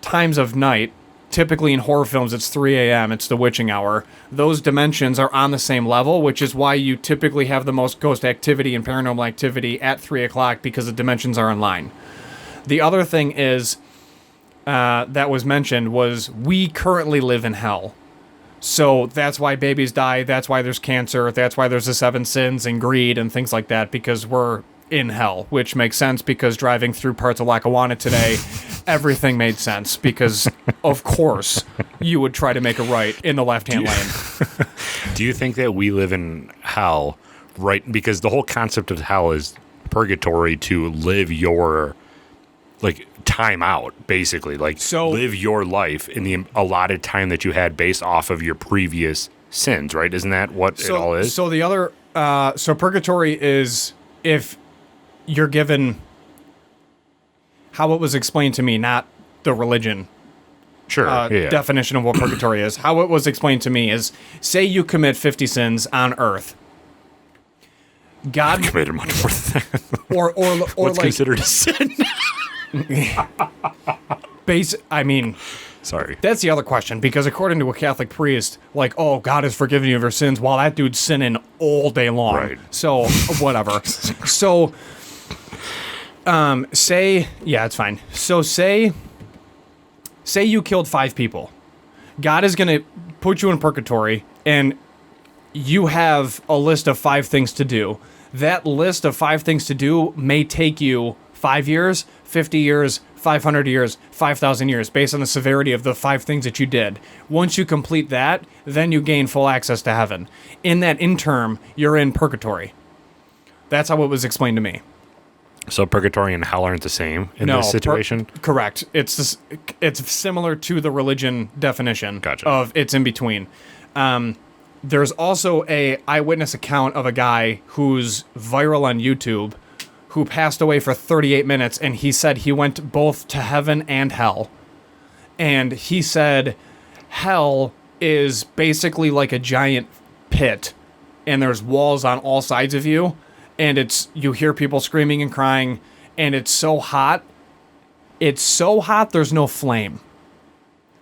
times of night, typically in horror films, it's 3 a.m., it's the witching hour. Those dimensions are on the same level, which is why you typically have the most ghost activity and paranormal activity at 3 o'clock, because the dimensions are in line. The other thing is, that was mentioned, was we currently live in hell. So that's why babies die, that's why there's cancer, that's why there's the 7 sins and greed and things like that, because we're in hell, which makes sense because driving through parts of Lackawanna today, everything made sense because, of course, you would try to make a right in the left-hand lane. Do you think that we live in hell, right? Because the whole concept of hell is purgatory, to live your, like, time out, basically. Like, So- live your life in the allotted time that you had based off of your previous sins, right? Isn't that what it all is? So the other, so purgatory is if you're given, how it was explained to me, not the religion Sure. Yeah. definition of what purgatory is. How it was explained to me is, say you commit 50 sins on Earth. God Committed much more than that. or What's like considered a sin? I mean, Sorry. that's the other question, because according to a Catholic priest, like, oh, God has forgiven you of your sins, while that dude's sinning all day long. Right. So whatever. So it's fine. So say you killed 5 people. God is going to put you in purgatory, and you have a list of 5 things to do. That list of 5 things to do may take you 5 years, 50 years, 500 years, 5,000 years, based on the severity of the 5 things that you did. Once you complete that, then you gain full access to heaven. In that interim, you're in purgatory. That's how it was explained to me. So purgatory and hell aren't the same in this situation? Correct. It's similar to the religion definition. Gotcha. Of it's in between. There's also a eyewitness account of a guy who's viral on YouTube who passed away for 38 minutes, and he said he went both to heaven and hell. And he said hell is basically like a giant pit, and there's walls on all sides of you, and you hear people screaming and crying, and it's so hot there's no flame,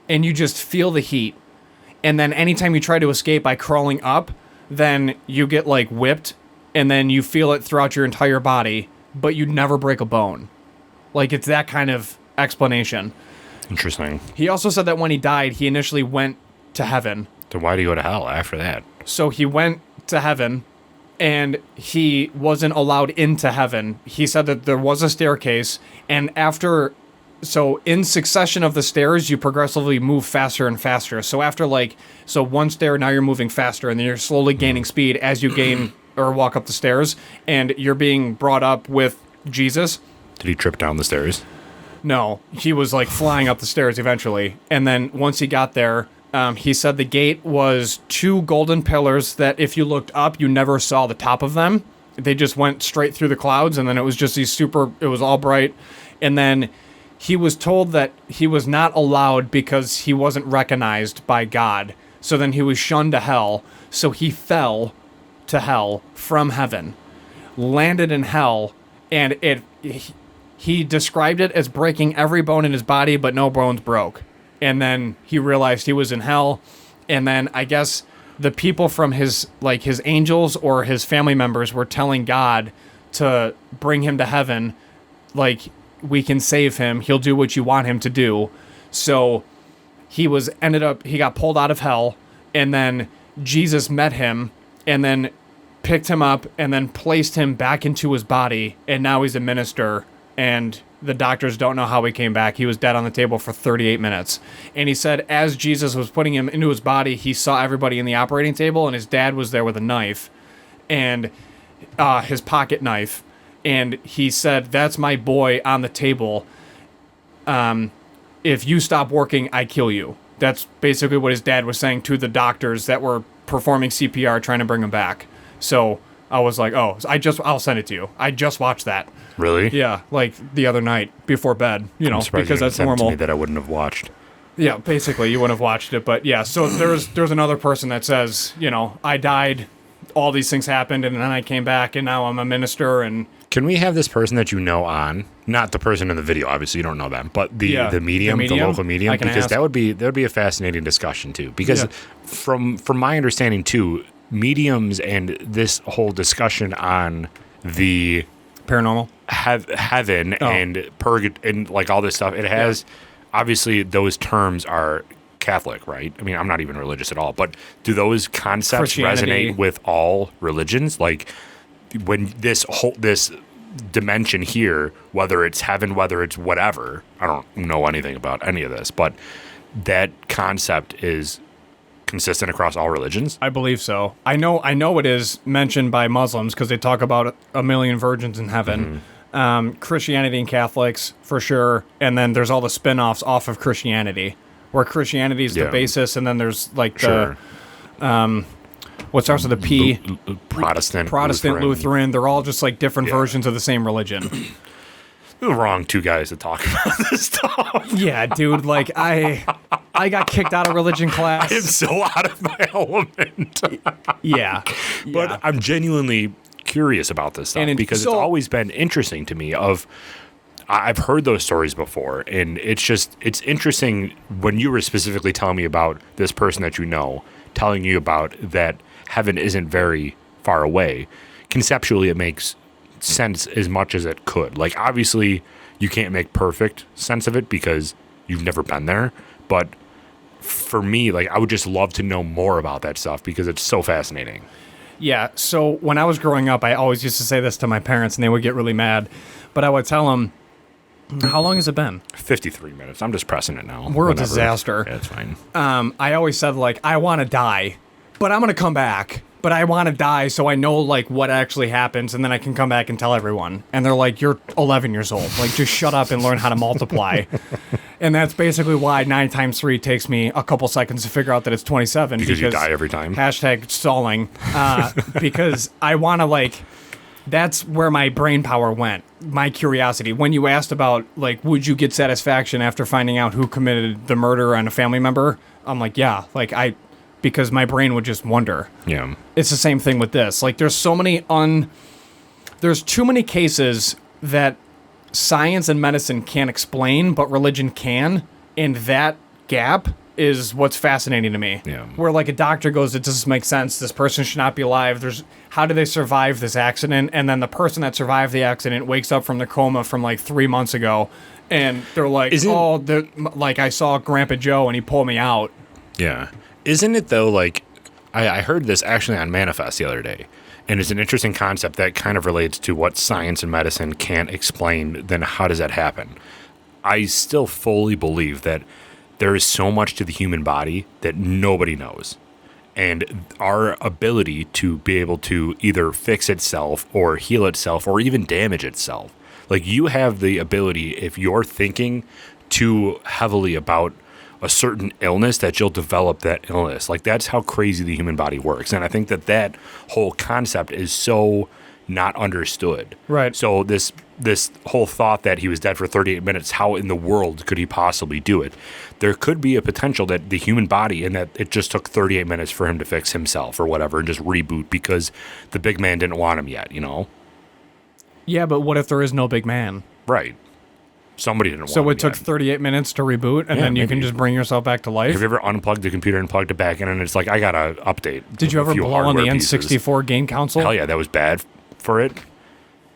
and you just feel the heat. And then anytime you try to escape by crawling up, then you get like whipped, and then you feel it throughout your entire body, but you never break a bone. Like, it's that kind of explanation. Interesting. He also said that when he died, he initially went to heaven. So why do you go to hell after that? So he went to heaven, and he wasn't allowed into heaven. He said that there was a staircase, and so in succession of the stairs, you progressively move faster and faster. So after one stair, now you're moving faster, and then you're slowly gaining speed as you gain or walk up the stairs, and you're being brought up with Jesus. Did he trip down the stairs? No, he was like flying up the stairs eventually. And then once he got there, he said the gate was 2 golden pillars that if you looked up, you never saw the top of them. They just went straight through the clouds, and then it was just it was all bright. And then he was told that he was not allowed because he wasn't recognized by God. So then he was shunned to hell. So he fell to hell from heaven, landed in hell, and he described it as breaking every bone in his body, but no bones broke. And then he realized he was in hell, and then I guess the people from his angels or his family members were telling God to bring him to heaven, like, we can save him, he'll do what you want him to do. So he got pulled out of hell, and then Jesus met him and then picked him up and then placed him back into his body, and now he's a minister, and the doctors don't know how he came back. He was dead on the table for 38 minutes. And he said as Jesus was putting him into his body, he saw everybody in the operating table, and his dad was there with a knife, and his pocket knife, and he said, "That's my boy on the table. If you stop working, I kill you." That's basically what his dad was saying to the doctors that were performing CPR trying to bring him back. So I was like, I'll send it to you. I just watched that. Really? Yeah, like the other night before bed, I'm surprised because you that's sent it to normal. me that I wouldn't have watched. Yeah, basically you wouldn't have watched it, but yeah. So there's another person that says, I died, all these things happened, and then I came back, and now I'm a minister, and Can we have this person that you know on? Not the person in the video, obviously you don't know them, but the medium, the local medium, because ask. that would be a fascinating discussion too. Because from my understanding too, mediums and this whole discussion on the paranormal, heaven and purgatory and like all this stuff, it has obviously those terms are Catholic, right? I mean, I'm not even religious at all, but do those concepts resonate with all religions? Like when this dimension here, whether it's heaven, whether it's whatever, I don't know anything about any of this, but that concept is consistent across all religions? I believe so. I know it is mentioned by Muslims because they talk about a million virgins in heaven. Christianity and Catholics, for sure. And then there's all the spin-offs off of Christianity, where Christianity is the basis, and then there's like the what starts with a P? Protestant, Lutheran. They're all just like different versions of the same religion. The wrong two guys to talk about this stuff. Yeah, dude. Like I got kicked out of religion class. I am so out of my element. But I'm genuinely curious about this stuff because it's always been interesting to me. I've heard those stories before, and it's interesting when you were specifically telling me about this person that you know, telling you about that heaven isn't very far away. Conceptually, it makes sense as much as it could. Like, obviously, you can't make perfect sense of it because you've never been there, but for me, like, I would just love to know more about that stuff because it's so fascinating. Yeah, so when I was growing up, I always used to say this to my parents, and they would get really mad, but I would tell them, how long has it been? 53 minutes. I'm just pressing it now. We're a disaster. Yeah, it's fine. I always said, like, I want to die, but I'm going to come back. But I want to die so I know, like, what actually happens, and then I can come back and tell everyone. And they're like, you're 11 years old. Like, just shut up and learn how to multiply. And that's basically why 9 times 3 takes me a couple seconds to figure out that it's 27. Because you die every time. Hashtag stalling. Because I want to, like... That's where my brain power went, my curiosity. When you asked about, like, would you get satisfaction after finding out who committed the murder on a family member? I'm like, yeah, like, because my brain would just wonder. Yeah. It's the same thing with this. Like, there's too many cases that science and medicine can't explain, but religion can, and that gap is what's fascinating to me. Yeah. Where, like, a doctor goes, it doesn't make sense. This person should not be alive. How do they survive this accident? And then the person that survived the accident wakes up from their coma from, like, 3 months ago, and they're like, like, I saw Grandpa Joe, and he pulled me out. Yeah. Isn't it, though, like, I heard this actually on Manifest the other day, and it's an interesting concept that kind of relates to what science and medicine can't explain, then how does that happen? I still fully believe that there is so much to the human body that nobody knows. And our ability to be able to either fix itself or heal itself or even damage itself. Like, you have the ability, if you're thinking too heavily about a certain illness, that you'll develop that illness. Like, that's how crazy the human body works. And I think that whole concept is so not understood. Right. So this whole thought that he was dead for 38 minutes, how in the world could he possibly do it? There could be a potential that the human body, and that it just took 38 minutes for him to fix himself or whatever and just reboot because the big man didn't want him yet, you know? Yeah, but what if there is no big man? Right. Somebody didn't want him So it took yet. 38 minutes to reboot, and then you can just bring yourself back to life? Have you ever unplugged the computer and plugged it back in, and it's like, I got to update. Did you ever blow on the N64 game console? Hell yeah, that was bad for it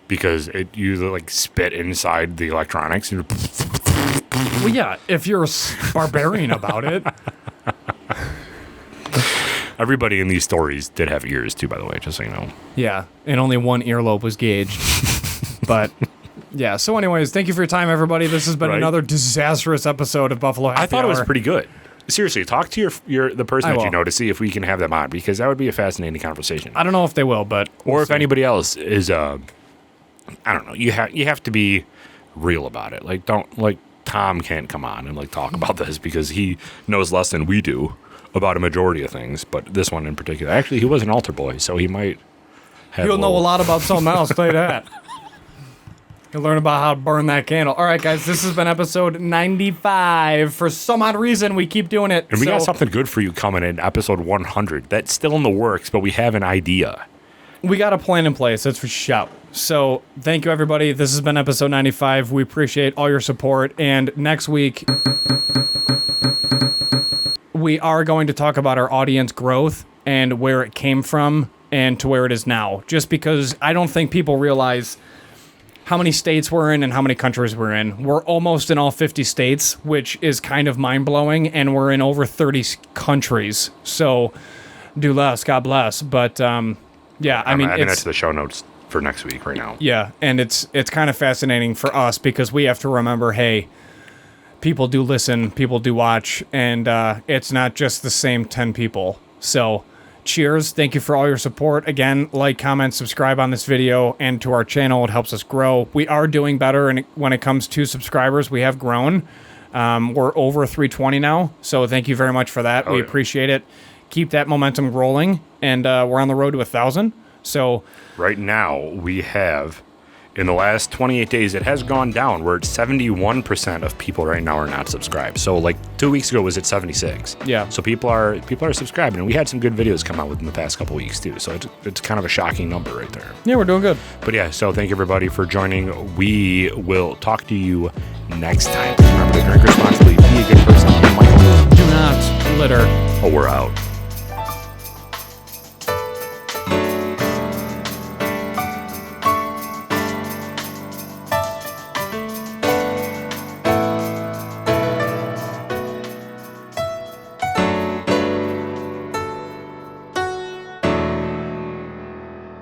because it usually like spit inside the electronics. Well, yeah, if you're a barbarian about it. Everybody in these stories did have ears too, by the way, just so you know. Yeah, and only one earlobe was gauged. But yeah, so anyways, thank you for your time, everybody. This has been another disastrous episode of Buffalo Happy I thought Hour. it was pretty good. Seriously, talk to the person that you know to see if we can have them on, because that would be a fascinating conversation. I don't know if they will, but or if anybody else is I don't know. You have to be real about it. Like, don't, like, Tom can't come on and like talk about this because he knows less than we do about a majority of things, but this one in particular. Actually, he was an altar boy, so he might have you'll know a lot about something else, tell you that. You'll learn about how to burn that candle. All right, guys, this has been episode 95. For some odd reason, we keep doing it. And we got something good for you coming in episode 100. That's still in the works, but we have an idea. we got a plan in place, that's for sure. So thank you, everybody. This has been episode 95. We appreciate all your support. And next week, we are going to talk about our audience growth and where it came from and to where it is now. Just because I don't think people realize how many states we're in and how many countries we're in. We're almost in all 50 states, which is kind of mind-blowing, and we're in over 30 countries. So do less, God bless. But yeah, I mean, I'm adding that to the show notes for next week right now. Yeah, and it's kind of fascinating for us because we have to remember, hey, people do listen, people do watch, and it's not just the same 10 people. So cheers. Thank you for all your support. Again, like, comment, subscribe on this video and to our channel. It helps us grow. We are doing better, and when it comes to subscribers, we have grown. We're over 320 now, so thank you very much for that. We appreciate it. Keep that momentum rolling, and we're on the road to 1,000. So right now we have, in the last 28 days, it has gone down. We're at 71% of people right now are not subscribed. So like 2 weeks ago it was at 76. Yeah. So people are subscribing, and we had some good videos come out within the past couple weeks too. So it's kind of a shocking number right there. Yeah, we're doing good. But yeah, so thank you everybody for joining. We will talk to you next time. Remember to drink responsibly.